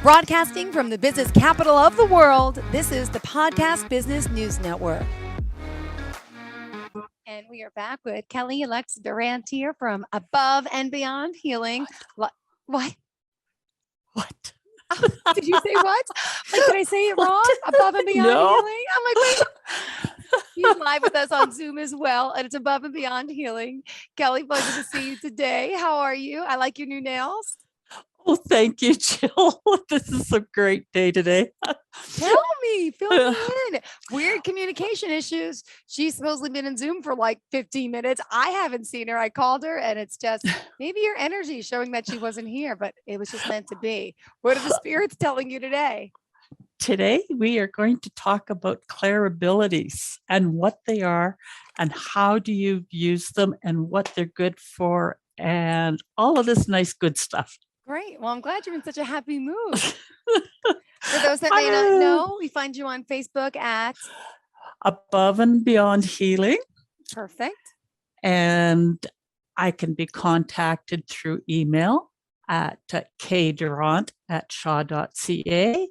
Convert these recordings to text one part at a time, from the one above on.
Broadcasting from the business capital of the world, this is the Podcast Business News Network. And we are back with Kellee Alexa Durrant here from Above and Beyond Healing. What? What? Oh, did you say what? Like, did I say it wrong? Above and Beyond Healing? I'm like, wait. He's live with us on Zoom as well, and it's Above and Beyond Healing. Kellee, pleasure to see you today. How are you? I like your new nails. Oh, thank you, Jill. This is a great day today. Tell me, fill me in. Weird communication issues. She's supposedly been in Zoom for like 15 minutes. I haven't seen her. I called her, and it's just maybe your energy showing that she wasn't here, but it was just meant to be. What are the spirits telling you today? Today, we are going to talk about Claire abilities and what they are and how do you use them and what they're good for and all of this nice, good stuff. Great. Well, I'm glad you're in such a happy mood. For those that may not know, we find you on Facebook at Above and Beyond Healing. Perfect. And I can be contacted through email at kdurrant@shaw.ca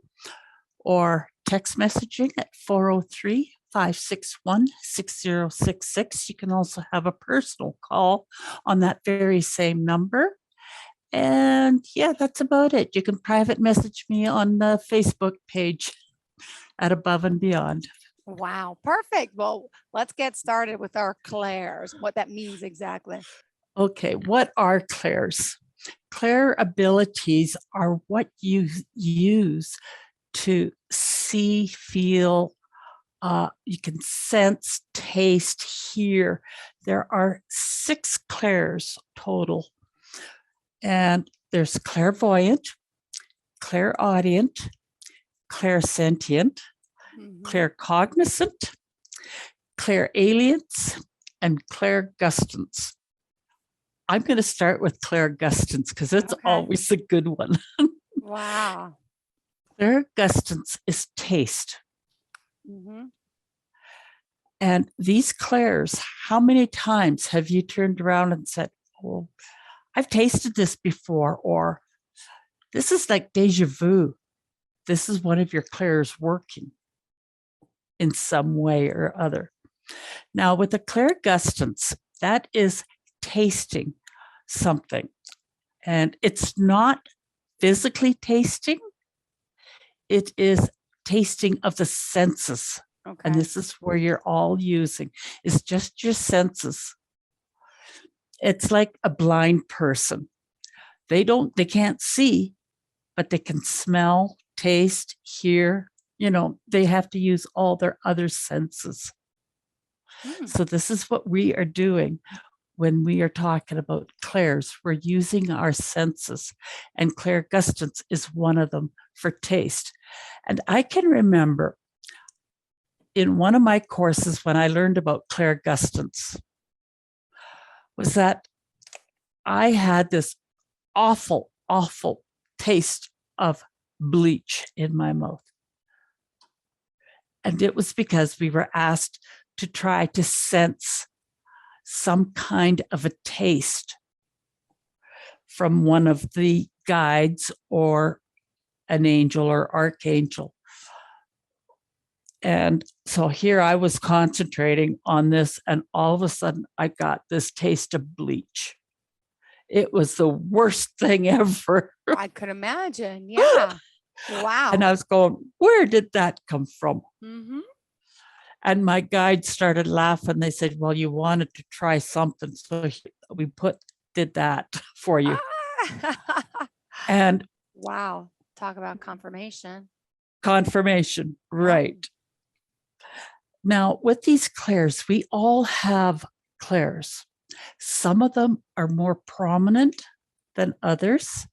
or text messaging at 403-561-6066. You can also have a personal call on that very same number. And yeah, that's about it. You can private message me on the Facebook page at Above and Beyond. Wow, perfect. Well, let's get started with our clairs, what that means exactly. Okay, what are clairs? Clair abilities are what you use to see, feel, you can sense, taste, hear. There are 6 clairs total. And there's clairvoyant, clairaudient, clairsentient, claircognizant, clairalience, and clairgustance. I'm going to start with clairgustance because it's always a good one. Wow. Clairgustance is taste. And these clairs, how many times have you turned around and said, oh, I've tasted this before, or this is like deja vu. This is one of your clairs working in some way or other. Now, with the clairgustance, that is tasting something. And it's not physically tasting. It is tasting of the senses. Okay. And this is where you're all using, is just your senses. It's like a blind person. They can't see, but they can smell, taste, hear. You know, they have to use all their other senses. So this is what we are doing when we are talking about clairs. We're using our senses, and clairgustance is one of them for taste. And I can remember in one of my courses when I learned about clairgustance, was that I had this awful, awful taste of bleach in my mouth. And it was because we were asked to try to sense some kind of a taste from one of the guides or an angel or archangel. And so here I was concentrating on this, and all of a sudden I got this taste of bleach. It was the worst thing ever. I could imagine. Yeah. Wow. And I was going, where did that come from? And my guide started laughing. They said, well, you wanted to try something. So we did that for you. And wow. Talk about confirmation. Confirmation. Right. Now, with these clairs, we all have clairs. Some of them are more prominent than others,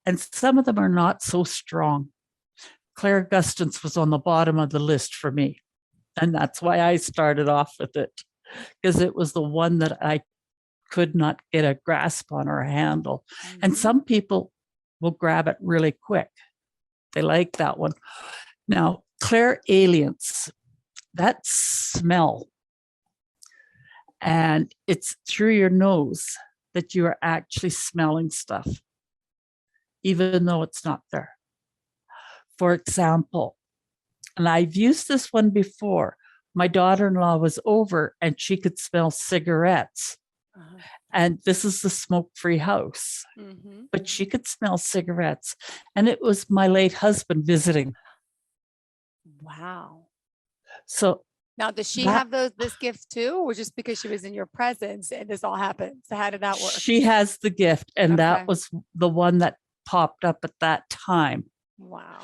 and some of them are not so strong. Clairgustance was on the bottom of the list for me, and that's why I started off with it, because it was the one that I could not get a grasp on or a handle. And some people will grab it really quick. They like that one. Now, clairalience, that smell, and it's through your nose that you are actually smelling stuff, even though it's not there. For example, and I've used this one before. My daughter-in-law was over and she could smell cigarettes. Uh-huh. And this is the smoke-free house, but she could smell cigarettes. And it was my late husband visiting. Wow. So now, does she have this gift too, or just because she was in your presence and this all happened? So how did that work? She has the gift, and that Okay. was the one that popped up at that time. Wow.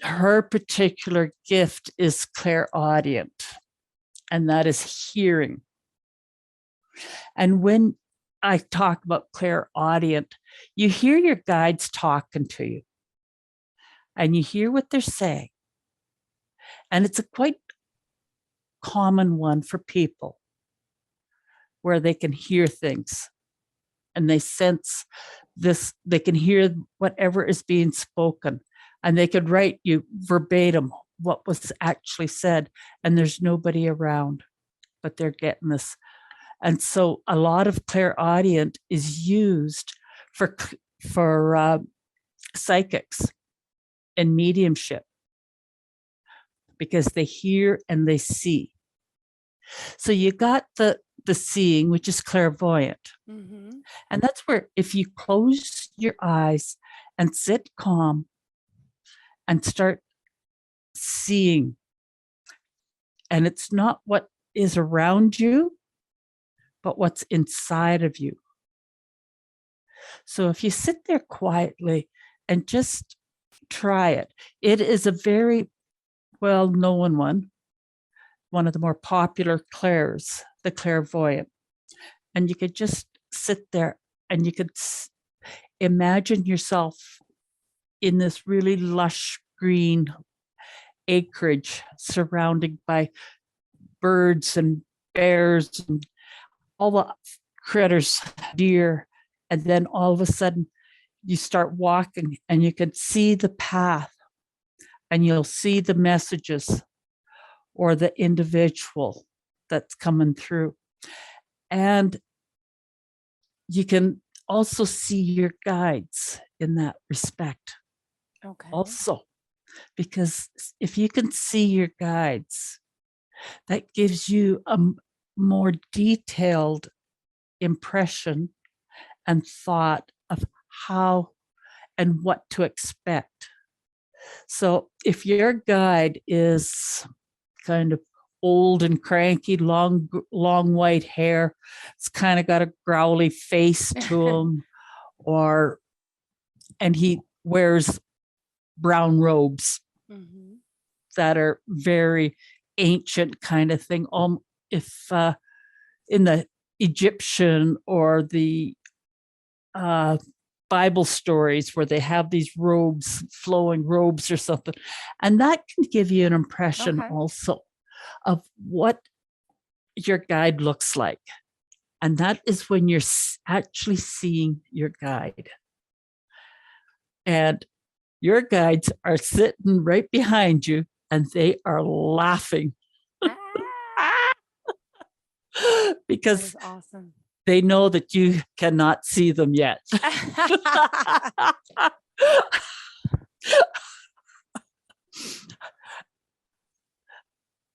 Her particular gift is clairaudient, and that is hearing. And when I talk about clairaudient, you hear your guides talking to you, and you hear what they're saying. And it's a quite common one for people where they can hear things and they sense this, they can hear whatever is being spoken, and they could write you verbatim what was actually said, and there's nobody around, but they're getting this. And so a lot of clairaudient is used for psychics and mediumship, because they hear and they see. So you got the seeing, which is clairvoyant. And that's where, if you close your eyes and sit calm and start seeing, and it's not what is around you, but what's inside of you. So if you sit there quietly and just try it, it is a very well-known one of the more popular clairs, the clairvoyant. And you could just sit there and you could imagine yourself in this really lush green acreage surrounded by birds and bears and all the critters, deer. And then all of a sudden you start walking and you can see the path, and you'll see the messages or the individual that's coming through. And you can also see your guides in that respect. Okay. Also, because if you can see your guides, that gives you a more detailed impression and thought of how and what to expect. So if your guide is kind of old and cranky, long white hair, it's kind of got a growly face to him, and he wears brown robes that are very ancient kind of thing. If in the Egyptian or the Bible stories where they have these robes, flowing robes or something, and that can give you an impression also of what your guide looks like. And that is when you're actually seeing your guide. And your guides are sitting right behind you and they are laughing. Because that is awesome. They know that you cannot see them yet.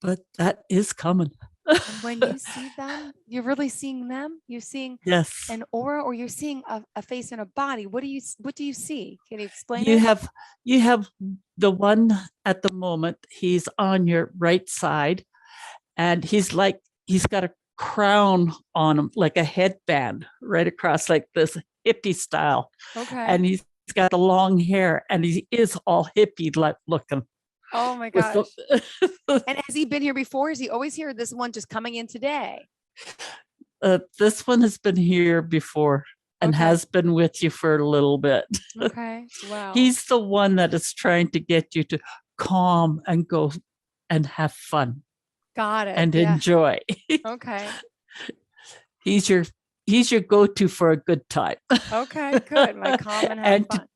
But that is coming. And when you see them, you're really seeing them. You're seeing an aura, or you're seeing a face and a body. What do you see? Can you explain it? You have the one at the moment. He's on your right side, and he's got a crown on him, like a headband right across, like this hippie style. Okay. And he's got the long hair, and he is all hippie like looking. Oh my gosh. And has he been here before? Is he always here? This one just coming in today? This one has been here before and has been with you for a little bit. Okay. Wow. He's the one that is trying to get you to calm and go and have fun. Got it. And enjoy. Okay. He's your go-to for a good time. Okay, good. My calm and have fun.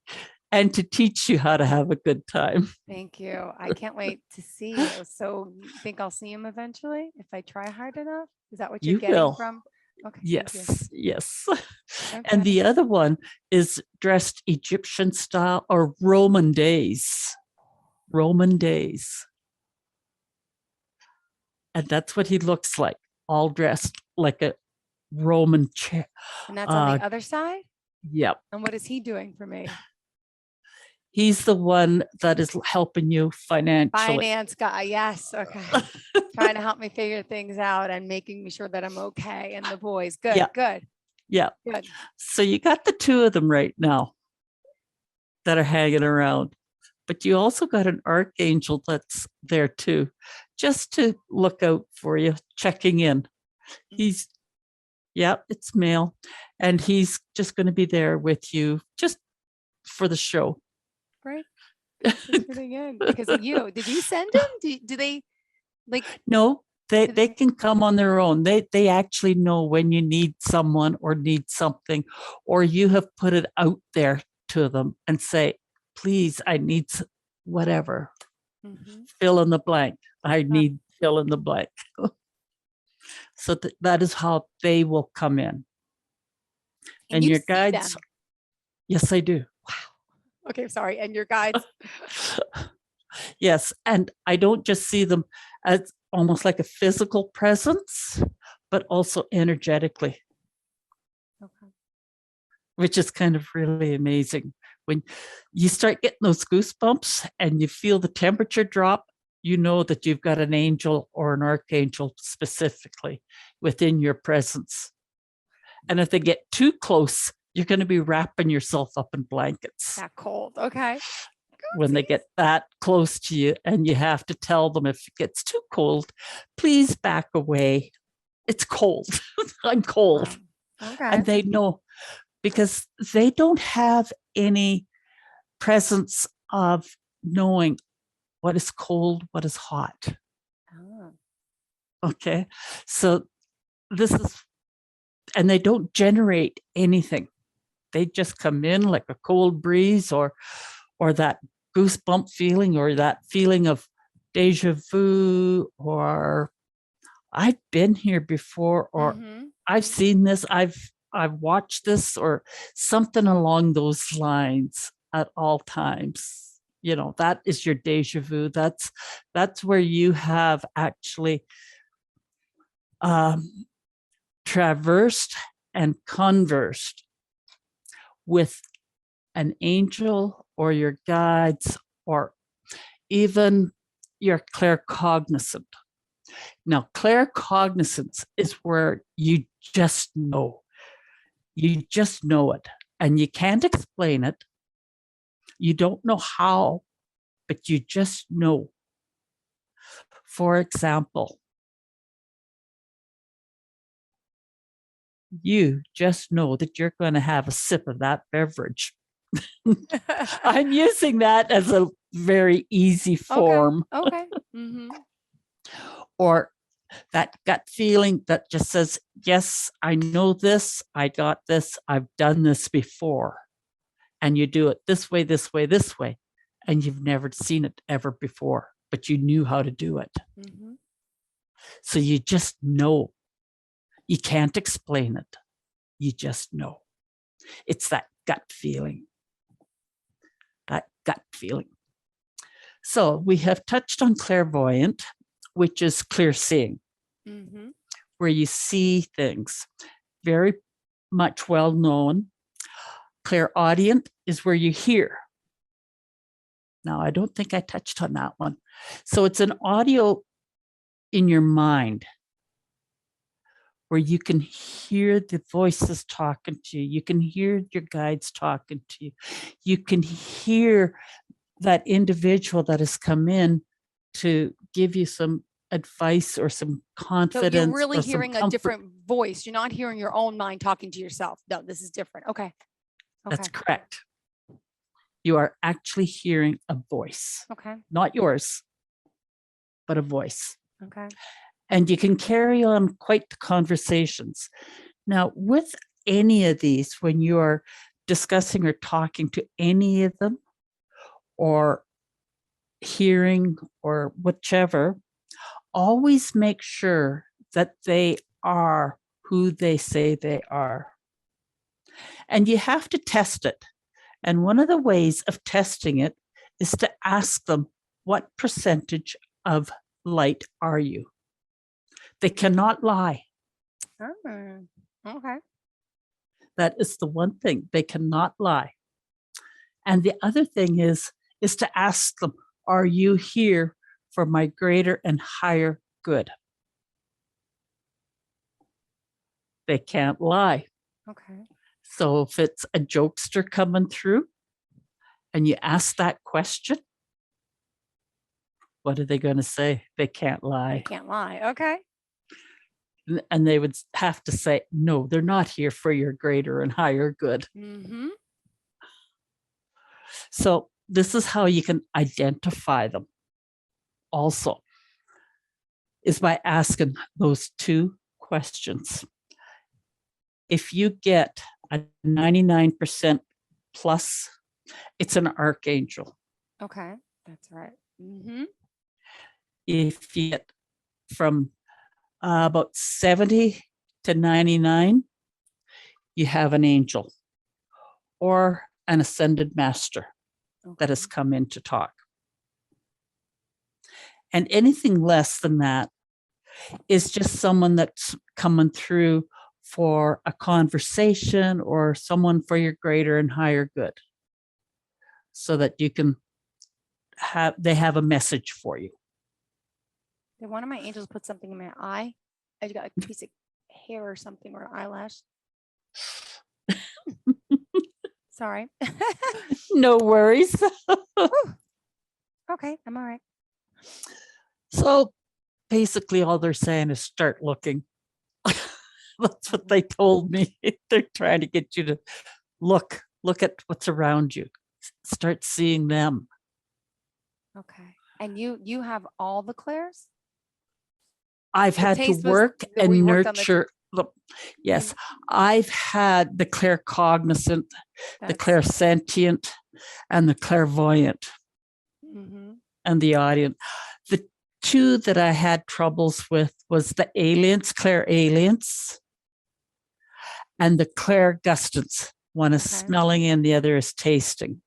And to teach you how to have a good time. Thank you. I can't wait to see you. So you think I'll see him eventually if I try hard enough? Is that what you're getting from? Okay, thank you. Yes. Okay. And the other one is dressed Egyptian style or Roman days. Roman days. And that's what he looks like, all dressed like a Roman chair. And that's on the other side? Yep. And what is he doing for me? He's the one that is helping you financially. Finance guy. Yes. Okay. Trying to help me figure things out and making me sure that I'm okay. And the boys. Good. Yeah. Good. Yeah. Good. So you got the two of them right now that are hanging around, but you also got an archangel that's there too, just to look out for you, checking in. He's, yeah, it's male, and he's just going to be there with you just for the show. Right. Fitting in because of you. Did you send him? Do they like? No, they can come on their own. They actually know when you need someone or need something, or you have put it out there to them and say, please, I need whatever. Fill in the blank. I need fill in the blank. So that is how they will come in. And you your see guides, them? yes, I do. Wow. Okay, sorry. And your guides? Yes, and I don't just see them as almost like a physical presence, but also energetically. Okay. Which is kind of really amazing. When you start getting those goosebumps and you feel the temperature drop, you know that you've got an angel or an archangel specifically within your presence. And if they get too close, you're going to be wrapping yourself up in blankets. That cold. Okay. When they get that close to you, and you have to tell them if it gets too cold, please back away. It's cold. I'm cold. Okay. And they know, because they don't have any presence of knowing what is cold, what is hot. Oh. Okay. So this is, and they don't generate anything. They just come in like a cold breeze or that goosebump feeling or that feeling of deja vu, or I've been here before, or I've seen this, I've watched this, or something along those lines at all times. You know, that is your deja vu. That's where you have actually traversed and conversed with an angel or your guides or even your claircognizant. Now, claircognizance is where you just know. You just know it, and you can't explain it. You don't know how, but you just know. For example, you just know that you're going to have a sip of that beverage. I'm using that as a very easy form. Okay. Or that gut feeling that just says, yes, I know this, I got this, I've done this before. And you do it this way, this way, this way. And you've never seen it ever before, but you knew how to do it. So you just know. You can't explain it. You just know. It's that gut feeling. That gut feeling. So we have touched on clairvoyant, which is clear seeing, where you see things. Very much well known. Clairaudient is where you hear. Now, I don't think I touched on that one. So it's an audio in your mind where you can hear the voices talking to you. You can hear your guides talking to you. You can hear that individual that has come in to give you some advice or some confidence. So you're really hearing a different voice. You're not hearing your own mind talking to yourself. No, this is different. Okay. That's correct. You are actually hearing a voice. Okay. Not yours, but a voice. Okay. And you can carry on quite the conversations. Now, with any of these, when you're discussing or talking to any of them, or hearing or whichever, always make sure that they are who they say they are. And you have to test it. And one of the ways of testing it is to ask them, what percentage of light are you? They cannot lie. Oh, okay. That is the one thing. They cannot lie. And the other thing is to ask them, are you here for my greater and higher good? They can't lie. Okay. So if it's a jokester coming through and you ask that question, what are they going to say? They can't lie. They can't lie. Okay. And they would have to say, no, they're not here for your greater and higher good. Mm-hmm. So this is how you can identify them also, is by asking those two questions. If you get a 99% plus, it's an archangel. Okay. That's right. Mm-hmm. If you get from about 70 to 99, you have an angel or an ascended master that has come in to talk. And anything less than that is just someone that's coming through for a conversation or someone for your greater and higher good, so that you can they have a message for you. Did one of my angels put something in my eye? I got a piece of hair or something or an eyelash. Sorry. No worries. Okay, I'm all right. So basically all they're saying is start looking. That's what they told me. They're trying to get you to look at what's around you. Start seeing them. Okay. And you have all the clairs? I've The had to taste was work that we and worked on the nurture. Yes, I've had the claircognizant, the clairsentient, and the clairvoyant, Mm-hmm. and the audience. The two that I had troubles with was the aliens, clairalients, and the clairgustants. One is smelling and the other is tasting.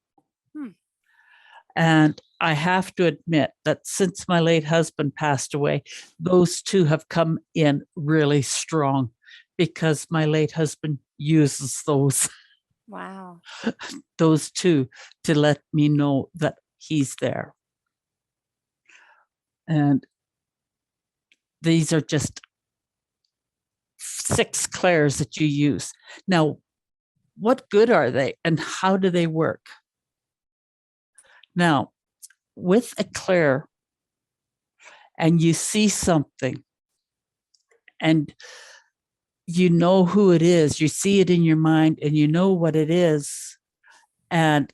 And I have to admit that since my late husband passed away, those two have come in really strong because my late husband uses those. Wow. Those two to let me know that he's there. And these are just 6 clairs that you use. Now, what good are they and how do they work? Now, with a clair, and you see something and you know who it is, you see it in your mind and you know what it is and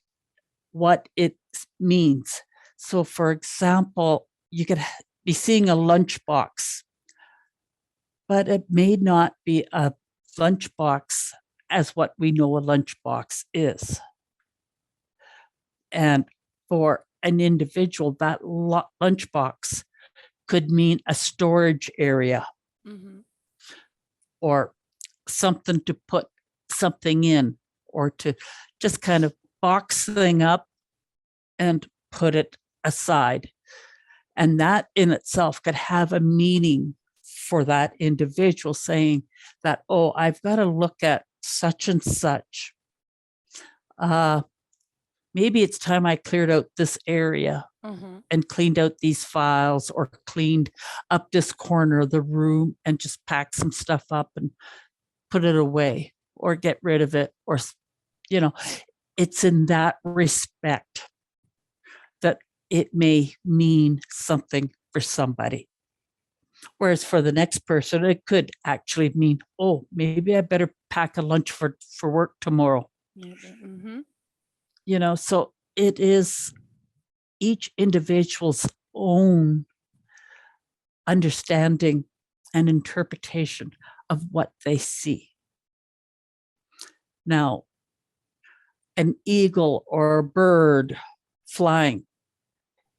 what it means. So for example, you could be seeing a lunchbox, but it may not be a lunchbox as what we know a lunchbox is. And for an individual, that lunchbox could mean a storage area or something to put something in, or to just kind of box thing up and put it aside. And that in itself could have a meaning for that individual, saying that, oh, I've got to look at such and such. Maybe it's time I cleared out this area and cleaned out these files, or cleaned up this corner of the room and just packed some stuff up and put it away or get rid of it. Or, you know, it's in that respect that it may mean something for somebody. Whereas for the next person, it could actually mean, oh, maybe I better pack a lunch for work tomorrow. You know, so it is each individual's own understanding and interpretation of what they see. Now, an eagle or a bird flying,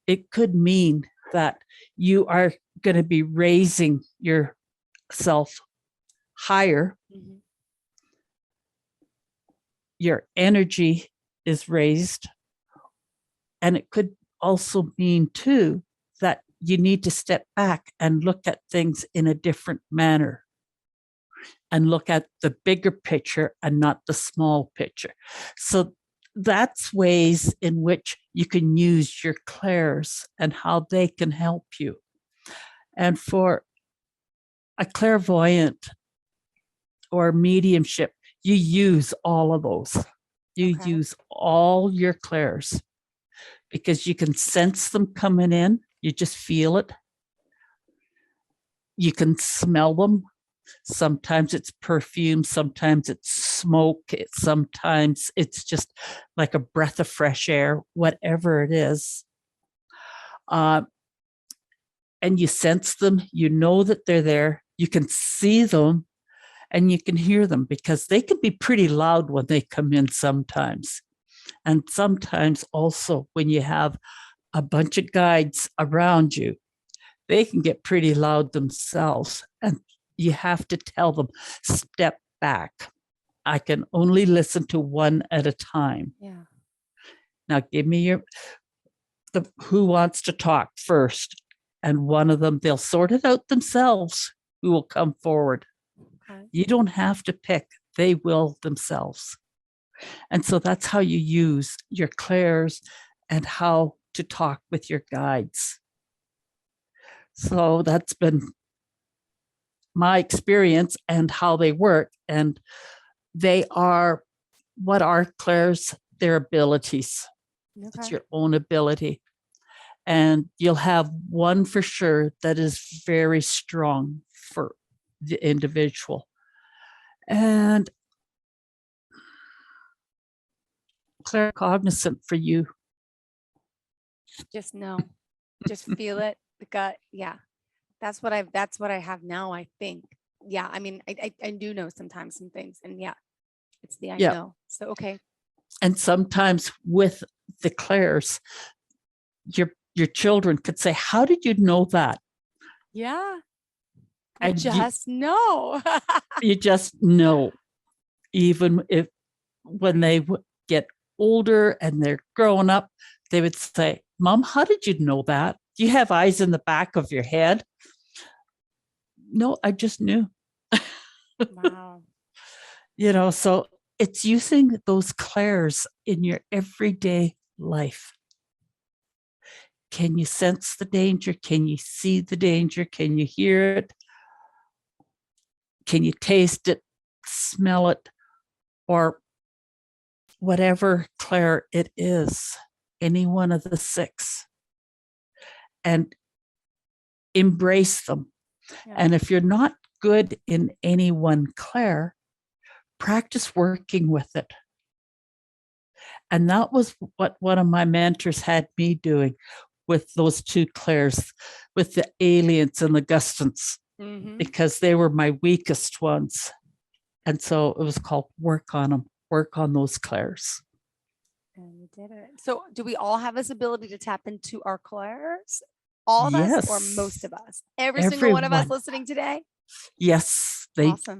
it could mean that you are going to be raising yourself higher, your energy is raised. And it could also mean too that you need to step back and look at things in a different manner and look at the bigger picture and not the small picture. So that's ways in which you can use your clairs and how they can help you. And for a clairvoyant or mediumship, you use all of those. You use all your clairs because you can sense them coming in. You just feel it. You can smell them. Sometimes it's perfume, sometimes it's smoke, sometimes it's just like a breath of fresh air, whatever it is. And you sense them, you know that they're there, you can see them, and you can hear them because they can be pretty loud when they come in sometimes. And sometimes also when you have a bunch of guides around you, they can get pretty loud themselves. And you have to tell them, step back. I can only listen to one at a time. Yeah. Now give me who wants to talk first. And one of them, they'll sort it out themselves who will come forward. Okay. You don't have to pick, they will themselves. And so that's how you use your clairs and how to talk with your guides. So that's been my experience and how they work. And they are what are clairs, their abilities. Okay. It's your own ability. And you'll have one for sure that is very strong for the individual. And claircognizant for you. Just know, just feel it, the gut. Yeah. That's what I have now, I think. Yeah. I mean, I do know sometimes some things, and yeah, it's the I know. So, okay. And sometimes with the clairs, your children could say, how did you know that? Yeah. I just know. You just know, even if when they get older and they're growing up, they would say, Mom, how did you know that? Do you have eyes in the back of your head? No, I just knew. Wow. You know, so it's using those clairs in your everyday life. Can you sense the danger? Can you see the danger? Can you hear it? Can you taste it, smell it, or whatever clair it is, any one of the 6, and embrace them. Yeah. And if you're not good in any one clair, practice working with it. And that was what one of my mentors had me doing with those 2 clairs, with the aliens and the gustants, because they were my weakest ones. And so it was called work on them, work on those clairs. And you did it. So do we all have this ability to tap into our clairs? All of us or most of us? Everyone. Single one of us listening today? Yes,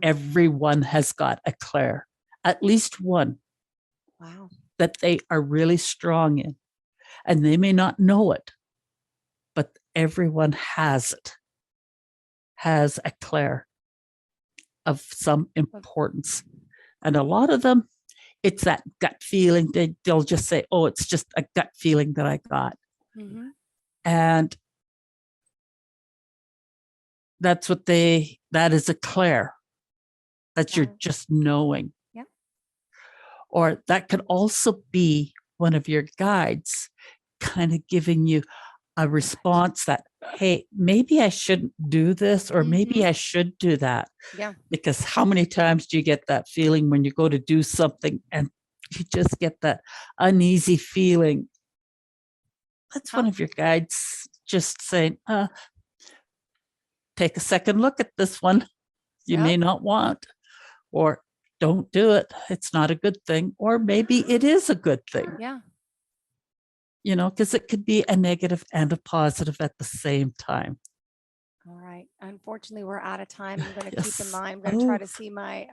everyone has got a clair, at least one. Wow. That they are really strong in. And they may not know it, but everyone has it, has a clair of some importance. And a lot of them, it's that gut feeling. They'll just say, oh, it's just a gut feeling that I got. And that's what that is a clair. That you're just knowing. Yeah. Or that could also be one of your guides kind of giving you a response that, hey, maybe I shouldn't do this, or maybe I should do that. Yeah. Because how many times do you get that feeling when you go to do something and you just get that uneasy feeling? That's one of your guides just saying, take a second look at this one. You may not want, or don't do it. It's not a good thing. Or maybe it is a good thing. Yeah. You know, because it could be a negative and a positive at the same time. All right. right. Unfortunately, we're out of time. I'm going to keep in Yes. mind. I'm going to try to see my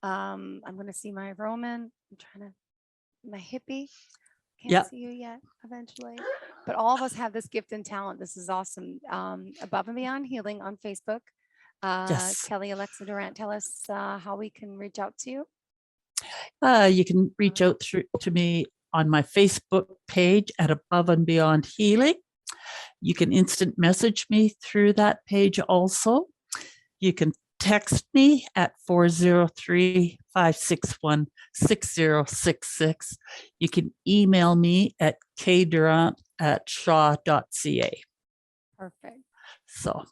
I'm going to see my Roman. I'm trying to my hippie. Can't Yep. see you yet eventually. But all of us have this gift and talent. This is awesome. Above and Beyond Healing on Facebook. Yes. Kellee, Alexa, Durrant, tell us how we can reach out to you. You can reach out to me on my Facebook page at Above and Beyond Healing. You can instant message me through that page also. You can text me at 403-561-6066. You can email me at kdurrant@shaw.ca. Perfect. So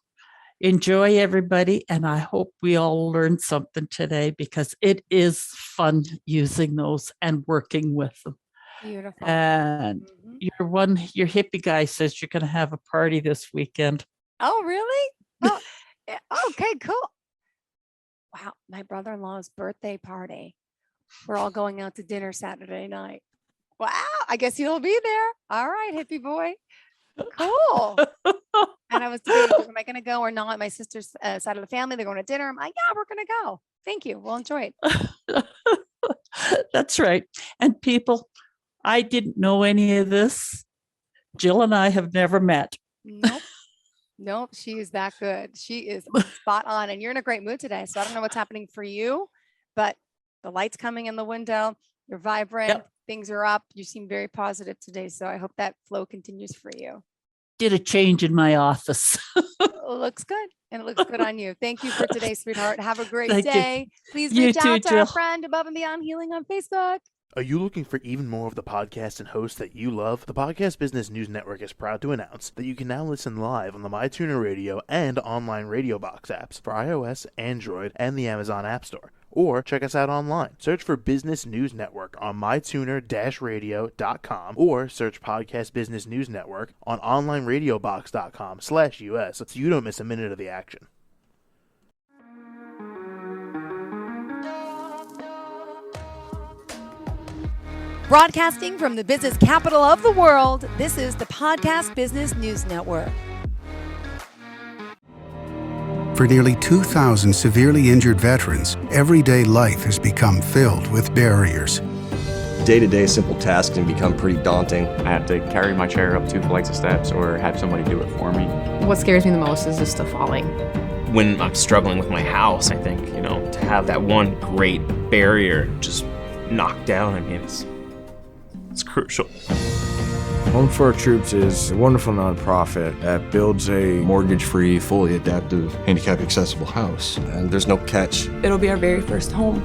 enjoy, everybody, and I hope we all learned something today, because it is fun using those and working with them. Beautiful. And your hippie guy says you're going to have a party this weekend. Oh, really? Oh, okay, cool. Wow, my brother-in-law's birthday party. We're all going out to dinner Saturday night. Wow, I guess you'll be there. All right, hippie boy. Cool. And I was debating, am I going to go or not? My sister's side of the family, they're going to dinner. I'm like, yeah, we're going to go. Thank you. We'll enjoy it. That's right. And people, I didn't know any of this. Jill and I have never met. Nope. Nope. She is that good. She is spot on. And you're in a great mood today. So I don't know what's happening for you, but the light's coming in the window. You're vibrant. Yep. Things are up. You seem very positive today. So I hope that flow continues for you. Did a change in my office. Looks good. And it looks good on you. Thank you for today, sweetheart. Have a great Thank you. day. Please You reach too, out to our Jill. friend Above and Beyond Healing on Facebook. Are you looking for even more of the podcasts and hosts that you love? The Podcast Business News Network is proud to announce that you can now listen live on the MyTuner Radio and online Radio Box apps for iOS, Android, and the Amazon App Store. Or check us out online. Search for Business News Network on mytuner-radio.com or search Podcast Business News Network on onlineradiobox.com/US so you don't miss a minute of the action. Broadcasting from the business capital of the world, this is the Podcast Business News Network. For nearly 2,000 severely injured veterans, everyday life has become filled with barriers. Day-to-day simple tasks can become pretty daunting. I have to carry my chair up 2 flights of steps or have somebody do it for me. What scares me the most is just the falling. When I'm struggling with my house, I think, to have that one great barrier just knocked down, it's crucial. Home for Our Troops is a wonderful nonprofit that builds a mortgage-free, fully adaptive, handicap-accessible house. And there's no catch. It'll be our very first home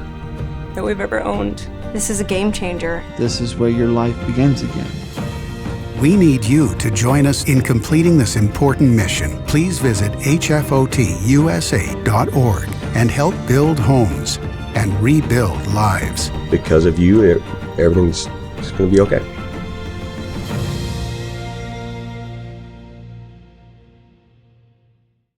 that we've ever owned. This is a game changer. This is where your life begins again. We need you to join us in completing this important mission. Please visit hfotusa.org and help build homes and rebuild lives. Because of you, everything's going to be okay.